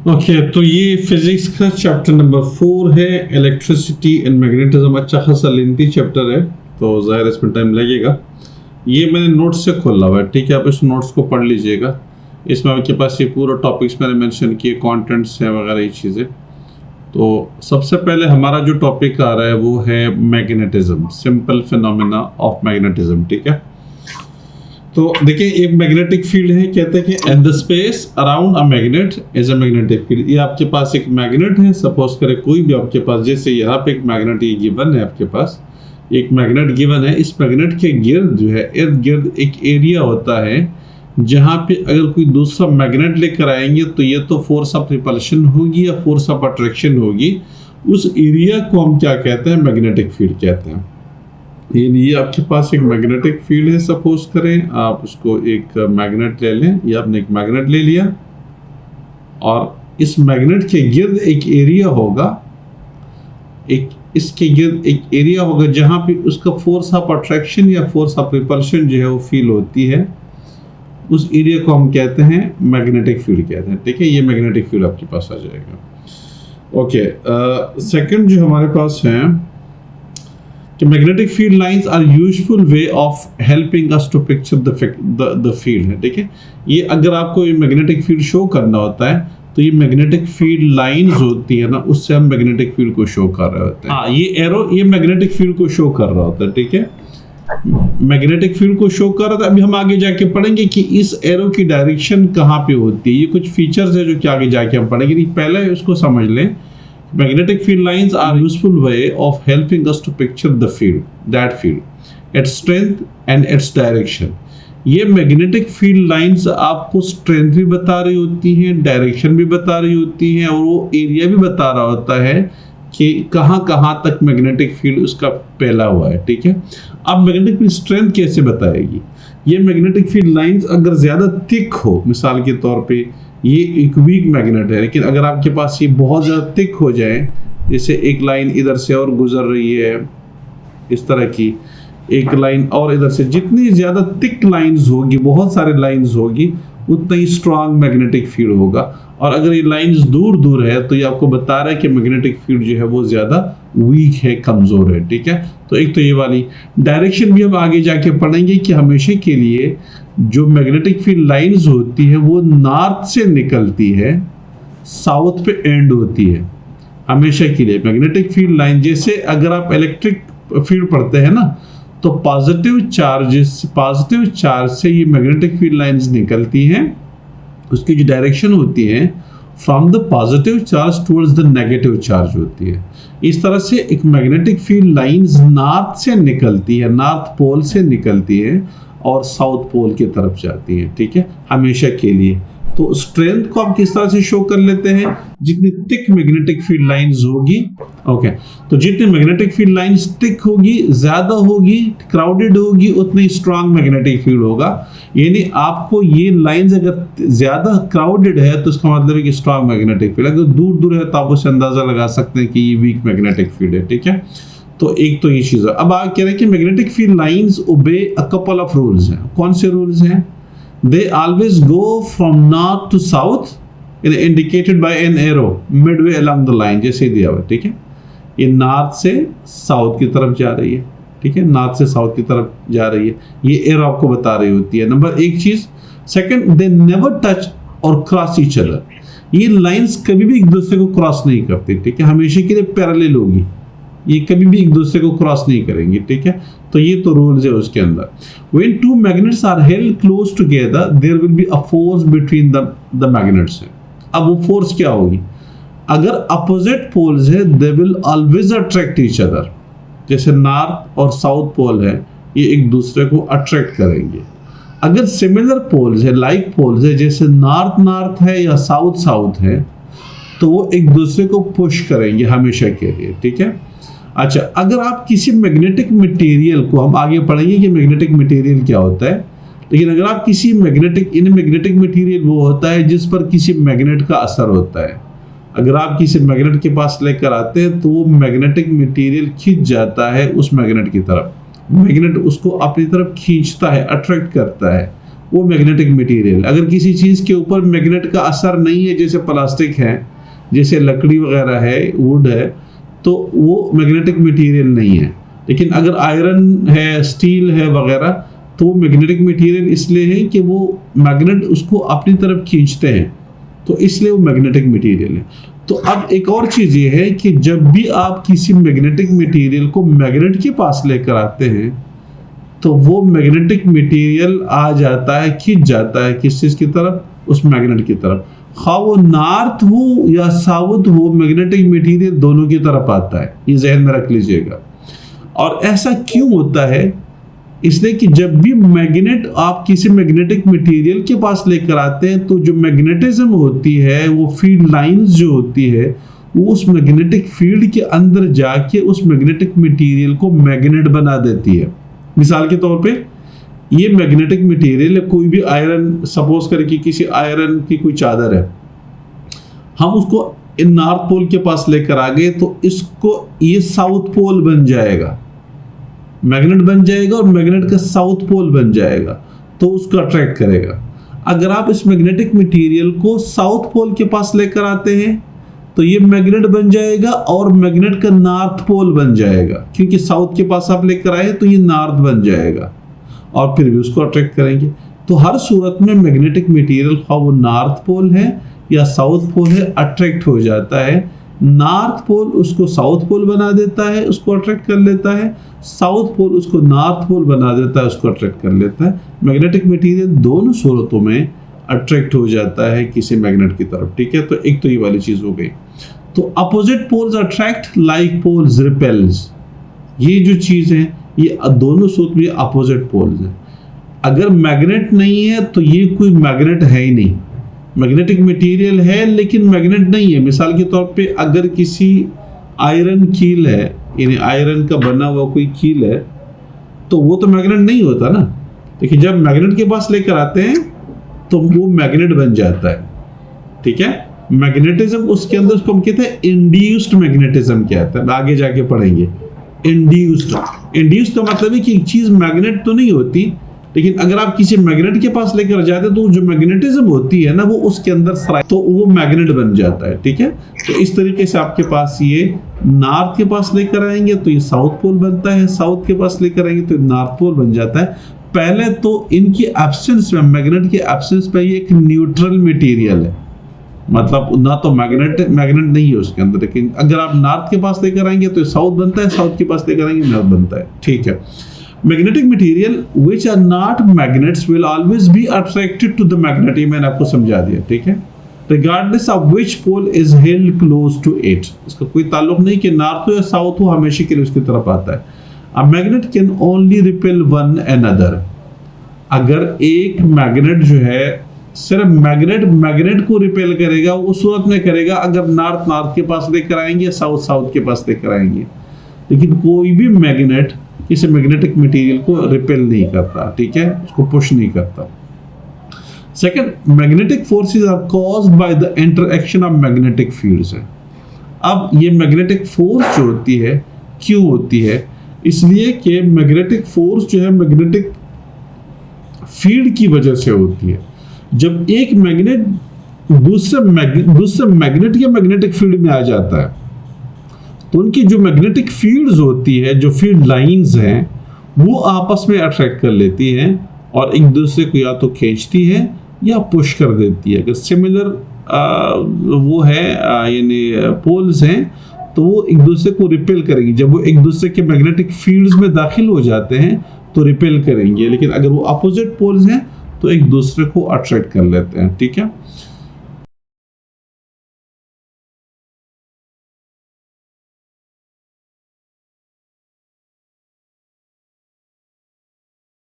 Okay तो ये physics का चैप्टर नंबर 4 है, इलेक्ट्रिसिटी एंड मैग्नेटिज्म। अच्छा खासा लेंथी चैप्टर है तो ज़ाहिर इसमें टाइम लगेगा। ये मैंने नोट्स से खोला हुआ है, ठीक है, आप इस नोट्स को पढ़ लीजिएगा। इसमें आपके पास ये पूरा टॉपिक्स मैंने मेंशन किए, कंटेंट्स हैं वगैरह ये चीज़ें। तो सबसे पहले हमारा जो टॉपिक आ रहा है वो है magnetism, simple phenomena of magnetism, ठीक है। तो देखिए एक मैग्नेटिक फील्ड है, कहते हैं कि in the space around a magnet is a magnetic field. ये आपके पास एक मैग्नेट है, सपोज करें कोई भी आपके पास, जैसे यहाँ पे एक मैग्नेट ये गिवन है, आपके पास एक मैग्नेट गिवन है। इस मैग्नेट के गिर्द जो है, इर्द गिर्द एक एरिया होता है जहाँ पे अगर कोई दूसरा मैग्नेट लेकर आएंगे तो ये तो फोर्स ऑफ रिपल्शन होगी या फोर्स ऑफ अट्रैक्शन होगी। उस एरिया को हम क्या कहते हैं, मैग्नेटिक फील्ड कहते हैं। ये आपके पास एक मैग्नेटिक फील्ड है, सपोज करें आप उसको एक मैग्नेट ले लें, या आपने एक मैग्नेट ले लिया और इस मैग्नेट के गिर्द एक एरिया होगा, इसके गिर्द एक एरिया होगा जहां पे उसका फोर्स ऑफ अट्रैक्शन या फोर्स ऑफ रिपल्शन जो है वो फील होती है। उस एरिया को हम कहते हैं मैग्नेटिक फील्ड कहते हैं, ठीक है। ये मैग्नेटिक फील्ड आपके पास आ जाएगा। ओके, सेकंड जो हमारे पास है कि magnetic field lines are useful way of helping us to picture the field है, ठीक है। ये अगर आपको ये मैग्नेटिक फील्ड शो करना होता है तो ये मैग्नेटिक फील्ड लाइंस होती है ना, उससे हम मैग्नेटिक फील्ड को शो कर रहे होते हैं। हाँ, ये एरो ये मैग्नेटिक फील्ड को शो कर रहा होता है, ठीक है। मैग्नेटिक फील्ड को शो कर रहा था। अभी हम आगे जाके पढ़ेंगे कि इस एरो की डायरेक्शन कहाँ पे होती है। ये कुछ फीचर्स है जो कि आगे जाके हम पढ़ेंगे, पहले उसको समझ लें। Magnetic field lines are a useful way of helping us to picture the field, that field, its strength and its direction. ये मैग्नेटिक फील्ड लाइंस आपको स्ट्रेंथ भी बता रही होती हैं, डायरेक्शन भी बता रही होती हैं, और वो एरिया भी बता रहा होता है कि कहाँ कहाँ तक मैग्नेटिक फील्ड उसका फैला हुआ है, ठीक है। अब मैग्नेटिक फील्ड स्ट्रेंथ कैसे बताएगी? ये मैग्नेटिक फील्ड लाइंस अगर ज़्यादा थिक हो, मिसाल के तौर पे ये एक वीक मैग्नेट है, लेकिन अगर आपके पास ये बहुत ज़्यादा थिक हो जाए, जैसे एक लाइन इधर से और गुजर रही है, इस तरह की एक लाइन और इधर से, जितनी ज़्यादा थिक लाइंस होगी, बहुत सारे लाइंस होगी, उतना ही स्ट्रांग मैग्नेटिक फील्ड होगा। और अगर ये लाइंस दूर दूर है तो ये आपको बता रहा है कि मैग्नेटिक फील्ड जो है वो ज़्यादा वीक है, कमज़ोर है, ठीक है। तो एक तो ये वाली डायरेक्शन भी हम आगे जाके पढ़ेंगे कि हमेशा के लिए जो मैग्नेटिक फील्ड लाइंस होती है वो नॉर्थ से निकलती है, साउथ पे एंड होती है हमेशा के लिए मैग्नेटिक फील्ड लाइन। जैसे अगर आप इलेक्ट्रिक फील्ड पढ़ते हैं ना, तो पॉजिटिव चार्ज से ये मैग्नेटिक फील्ड लाइंस निकलती हैं, उसकी जो डायरेक्शन होती है from the positive charge towards the negative charge होती है। इस तरह से एक मैग्नेटिक फील्ड लाइंस नॉर्थ से निकलती है, नॉर्थ पोल से निकलती है और साउथ पोल की तरफ जाती है, ठीक है, हमेशा के लिए। तो स्ट्रेंथ को आप किस तरह से शो कर लेते हैं? जितनी थिक मैग्नेटिक फील्ड लाइंस होगी, ओके, तो जितनी मैग्नेटिक फील्ड लाइंस थिक होगी, ज्यादा होगी, क्राउडेड होगी, उतनी स्ट्रांग मैग्नेटिक फील्ड होगा। यानी आपको ये लाइंस अगर ज्यादा क्राउडेड है तो इसका मतलब है कि स्ट्रांग मैग्नेटिक फील्ड, अगर दूर दूर है तो आप उससे अंदाजा लगा सकते हैं कि ये वीक मैग्नेटिक फील्ड है, ठीक है। तो एक तो ये चीज है। अब आप कह रहे हैं कि मैग्नेटिक फील्ड लाइंस ओबे अ कपल ऑफ रूल्स हैं। कौन से रूल्स हैं? They always go from north to south indicated by an arrow midway along the line, जैसे दिया हुआ, ठीक है। ये नॉर्थ से साउथ की तरफ जा रही है, ठीक है, नॉर्थ से साउथ की तरफ जा रही है, ये एरो आपको बता रही होती है। नंबर एक चीज। सेकंड, दे नेवर टच और क्रॉस ईच अदर। ये लाइंस कभी भी एक दूसरे को क्रॉस नहीं करती, ठीक है, हमेशा के लिए पैरेलल होगी, ये कभी भी एक दूसरे को क्रॉस नहीं करेंगे, ठीक है। तो ये तो रूल्स है उसके अंदर। When two magnets are held close together, there will be a force between the magnets है। अब वो फोर्स क्या होगी? अगर अपोजिट पोल्स है, they will always attract each other। जैसे नॉर्थ और साउथ पोल है, ये एक दूसरे को अट्रैक्ट करेंगे। अगर सिमिलर पोल्स है, लाइक पोल्स है, जैसे नॉर्थ है या साउथ है, तो वो एक दूसरे को पुश करेंगे हमेशा के लिए, ठीक है। अच्छा, अगर आप किसी मैग्नेटिक मटेरियल को, हम आगे पढ़ेंगे कि मैग्नेटिक मटेरियल क्या होता है, लेकिन अगर आप किसी मैग्नेटिक मटेरियल वो होता है जिस पर किसी मैग्नेट का असर होता है। अगर आप किसी मैग्नेट के पास लेकर आते हैं तो वो मैग्नेटिक मटेरियल खींच जाता है उस मैग्नेट की तरफ, मैग्नेट उसको अपनी तरफ खींचता है, अट्रैक्ट करता है, वो मैग्नेटिक मटेरियल। अगर किसी चीज़ के ऊपर मैग्नेट का असर नहीं है, जैसे प्लास्टिक है, जैसे लकड़ी वगैरह है, वुड है, तो वो मैग्नेटिक मटेरियल नहीं है। लेकिन अगर आयरन है, स्टील है वगैरह, तो मैग्नेटिक मटेरियल इसलिए है कि वो मैग्नेट उसको अपनी तरफ खींचते हैं, तो इसलिए वो मैग्नेटिक मटेरियल है। तो अब एक और चीज़ ये है कि जब भी आप किसी मैग्नेटिक मटेरियल को मैग्नेट के पास लेकर आते हैं, तो वो मैग्नेटिक मटेरियल आ जाता है, खींच जाता है किस चीज़ की तरफ, उस मैग्नेट की तरफ। खा वो नॉर्थ हो या साउथ हो, मैग्नेटिक मटेरियल दोनों की तरफ आता है, ये जहन में रख लीजिएगा। और ऐसा क्यों होता है? इसलिए कि जब भी मैग्नेट आप किसी मैग्नेटिक मटेरियल के पास लेकर आते हैं, तो जो मैग्नेटिज्म होती है, वो फील्ड लाइंस जो होती है, वो उस मैग्नेटिक फील्ड के अंदर जाके उस मैग्नेटिक मटेरियल को मैग्नेट बना देती है। मिसाल के तौर पे ये मैग्नेटिक मटेरियल है, कोई भी आयरन, सपोज करके किसी आयरन की कोई चादर है, हम उसको इन नॉर्थ पोल के पास लेकर आ गए, तो इसको ये साउथ पोल बन जाएगा, मैग्नेट बन जाएगा, और मैग्नेट का साउथ पोल बन जाएगा, तो उसको अट्रैक्ट करेगा। अगर आप इस मैग्नेटिक मटेरियल को साउथ पोल के पास लेकर आते हैं, तो ये मैग्नेट बन जाएगा और मैग्नेट का नॉर्थ पोल बन जाएगा, क्योंकि साउथ के पास आप लेकर आए तो ये नॉर्थ बन जाएगा, और फिर भी उसको अट्रैक्ट करेंगे। तो हर सूरत में मैग्नेटिक मटेरियल, खाओ वो नॉर्थ पोल है या साउथ पोल है, अट्रैक्ट हो जाता है। नॉर्थ पोल उसको साउथ पोल बना देता है, उसको अट्रैक्ट कर लेता है, साउथ पोल उसको नॉर्थ पोल बना देता है, उसको अट्रैक्ट कर लेता है। मैग्नेटिक मटेरियल दोनों सूरतों में अट्रैक्ट हो जाता है किसी मैग्नेट की तरफ, ठीक है। तो एक तो ये वाली चीज हो गई। तो opposite poles attract like poles repels, ये जो चीज है, ये दोनों सूरत में अपोजिट पोल्स हैं। अगर मैग्नेट नहीं है तो ये कोई मैग्नेट है ही नहीं, मैग्नेटिक मटेरियल है लेकिन मैग्नेट नहीं है। मिसाल के तौर पे अगर किसी आयरन कील है, यानी आयरन का बना हुआ कोई कील है, तो वो तो मैग्नेट नहीं होता ना। देखिए जब मैग्नेट के पास लेकर आते हैं तो वो मैग्नेट बन जाता है, ठीक है। मैग्नेटिज्म उसके अंदर, उसको हम कहते हैं इंड्यूस्ड मैग्नेटिज्म कहते हैं, आगे जाके पढ़ेंगे। इंड्यूस्ड का मतलब है कि एक चीज मैग्नेट तो नहीं होती, लेकिन अगर आप किसी मैग्नेट के पास लेकर जाते हैं तो जो मैग्नेटिज्म होती है ना, वो उसके अंदर सराय, तो वो मैग्नेट बन जाता है, ठीक है। तो इस तरीके से आपके पास ये नॉर्थ के पास लेकर आएंगे तो ये साउथ पोल बनता है, साउथ के पास लेकर आएंगे तो नॉर्थ पोल बन जाता है। पहले तो इनकी एब्सेंस में, मैग्नेट की एब्सेंस में, ये एक न्यूट्रल मटेरियल है, मतलब ना तो मैग्नेट नहीं है उसके अंदर। लेकिन अगर आप नॉर्थ के पास लेकर आएंगे तो साउथ बनता है, साउथ के पास लेकर आएंगे नॉर्थ बनता है, ठीक है। Magnetic material which are not magnets will always be attracted to the magnet, ये मैंने आपको समझा दिया, ठीक है। Regardless of which pole is held close to it, इसका कोई ताल्लुक नहीं कि नॉर्थ हो या साउथ हो, हमेशा के लिए उसकी तरफ आता है। A magnet can only repel one another, अगर एक मैग्नेट जो है सिर्फ मैग्नेट को रिपेल करेगा, वो उस सूरत में करेगा अगर नॉर्थ के पास लेकर आएंगे, साउथ के पास लेकर आएंगे। लेकिन कोई भी मैग्नेट किसी मैग्नेटिक मटेरियल को रिपेल नहीं करता, ठीक है, उसको पुश नहीं करता। Second, magnetic forces are caused by the interaction of magnetic fields है। अब ये मैग्नेटिक फोर्स जो होती है क्यों होती है? इसलिए कि मैग्नेटिक फोर्स जो है मैग्नेटिक फील्ड की वजह से होती है। जब एक मैग्नेट दूसरे मैग्नेट या मैग्नेटिक फील्ड में आ जाता है तो उनकी जो मैग्नेटिक फील्ड्स होती है, जो फील्ड लाइंस हैं, वो आपस में अट्रैक्ट कर लेती हैं और एक दूसरे को या तो खींचती है या पुश कर देती है। अगर सिमिलर वो है यानी पोल्स हैं तो वो एक दूसरे को रिपेल करेंगी। जब वो एक दूसरे के मैग्नेटिक फील्ड्स में दाखिल हो जाते हैं तो रिपेल करेंगे, लेकिन अगर वो अपोजिट पोल्स हैं तो एक दूसरे को अट्रैक्ट कर लेते हैं, ठीक है।